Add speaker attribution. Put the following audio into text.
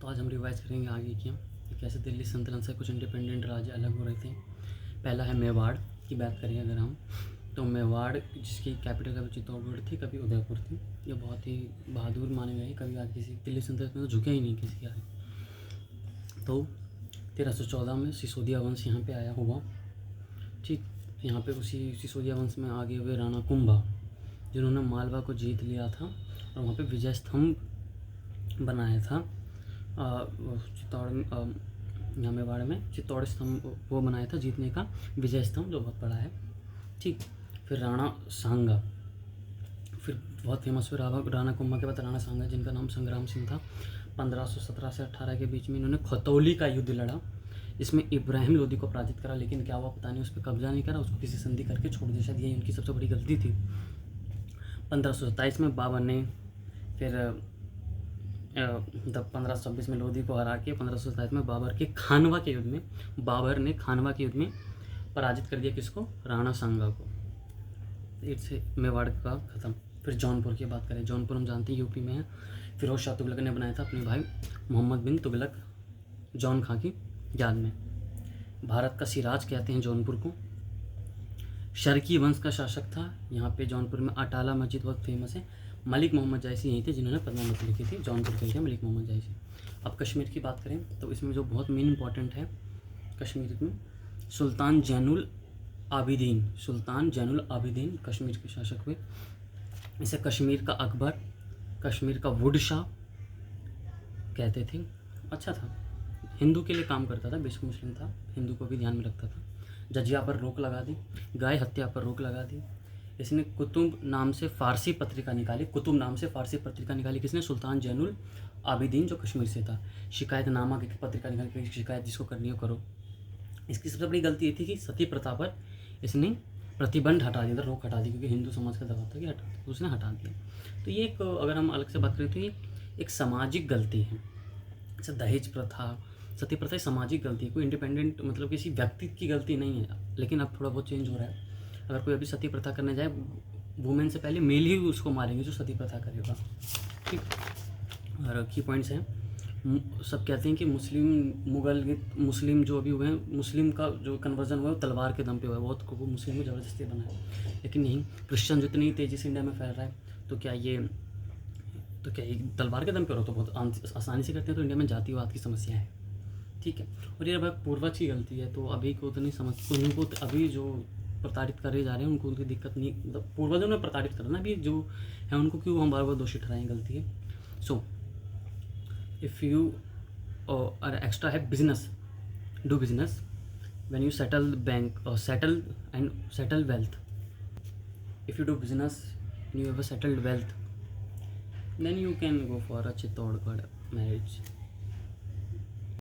Speaker 1: तो आज हम रिवाइज करेंगे आगे की कि कैसे दिल्ली सल्तनत से कुछ इंडिपेंडेंट राज्य अलग हो रहे थे। पहला है मेवाड़ की बात करें अगर हम, तो मेवाड़ जिसकी कैपिटल कभी चित्तौड़गढ़ थी कभी उदयपुर थी। ये बहुत ही बहादुर माने गए, कभी आगे किसी दिल्ली सल्तनत में तो झुके ही नहीं किसी के आगे। तो 1314 में सिसोदिया वंश यहाँ पे आया हुआ। ठीक, यहाँ पे उसी सिसोदिया वंश में आगे हुए राणा कुंभा, जिन्होंने मालवा को जीत लिया था और वहाँ पे विजय स्तंभ बनाया था। चित्तौड़ यहाँ मेवाड़ में चित्तौड़ स्तंभ वो बनाया था जीतने का, विजय स्तंभ, जो बहुत बड़ा है। ठीक, फिर राणा सांगा, फिर बहुत फेमस हुए राणा कुंभा के बाद राणा सांगा, जिनका नाम संग्राम सिंह था। 1517 से 18 के बीच में इन्होंने खतौली का युद्ध लड़ा। इसमें इब्राहिम लोदी को पराजित करा, लेकिन क्या हुआ पता नहीं, उस पर कब्जा नहीं करा, उसको किसी संधि करके छोड़ दिया। शायद यही उनकी सबसे बड़ी गलती थी। 1527 में बाबर ने फिर 1526 में लोदी को हरा के 1527 में बाबर ने खानवा के युद्ध में पराजित कर दिया। किसको? राणा सांगा को। इससे मेवाड़ का ख़त्म। फिर जौनपुर की बात करें, जौनपुर हम जानते हैं यूपी में है। फिरोज शाह तुगलक ने बनाया था अपने भाई मोहम्मद बिन तुगलक जौन खां की याद में। भारत का सिराज कहते हैं जौनपुर को। शर्की वंश का शासक था यहाँ पे जौनपुर में। अटाला मस्जिद बहुत फेमस है। मलिक मोहम्मद जायसी यही थे जिन्होंने पद्मावती लिखी थी, जौनपुर के लिए मलिक मोहम्मद जायसी। अब कश्मीर की बात करें तो इसमें जो बहुत मेन इंपॉर्टेंट है कश्मीर में, सुल्तान जैनुल आबिदीन कश्मीर के शासक हुए। इसे कश्मीर का अकबर, कश्मीर का वुड शाह कहते थे। अच्छा था, हिंदू के लिए काम करता था, बेशक मुस्लिम था, हिंदू को भी ध्यान में रखता था। जजिया पर रोक लगा दी, गाय हत्या पर रोक लगा दी। इसने कुतुब नाम से फारसी पत्रिका निकाली। किसने? सुल्तान जैनुल आबिदीन, जो कश्मीर से था। शिकायतनामा की पत्रिका निकाली, शिकायत जिसको करनी हो करो। इसकी सबसे बड़ी गलती ये थी कि सती प्रथा पर इसने प्रतिबंध हटा दिया था, रोक हटा दी, क्योंकि हिंदू समाज का दबाव था कि हटा, तो उसने हटा दिया। तो ये एक, अगर हम अलग से बात करें तो ये एक सामाजिक गलती है। जैसे दहेज प्रथा, सती प्रथा सामाजिक गलती है, कोई इंडिपेंडेंट मतलब किसी व्यक्ति की गलती नहीं है। लेकिन अब थोड़ा बहुत चेंज हो रहा है। अगर कोई अभी सती प्रथा करने जाए, वुमेन से पहले मेल ही उसको मारेंगे जो सती प्रथा करेगा। ठीक, और की पॉइंट्स हैं, सब कहते हैं कि मुस्लिम जो अभी हुए हैं, मुस्लिम का जो कन्वर्जन हुआ है वो तलवार के दम पे हुआ है, बहुत को मुस्लिम को ज़बरदस्ती बना है। लेकिन नहीं, क्रिश्चियन जितनी तेज़ी से इंडिया में फैल रहा है, तो क्या ये तलवार के दम पे हो रहा, तो बहुत आसानी से करते हैं। तो इंडिया में जातिवाद की समस्या है। ठीक है, और ये भाई पूर्वज की गलती है, तो अभी को तो नहीं समझ, उनको अभी जो प्रताड़ित करे जा रहे हैं उनको उनकी दिक्कत नहीं, मतलब पूर्वजों ने प्रताड़ित करना, अभी जो है उनको क्यों हम बार बार दोषी ठहराएं, गलती है। सो इफ़ यू और एक्स्ट्रा है business, do business when you settle bank और settle wealth. If you do business and you have a settled wealth, then you can go for a Chittorgarh marriage.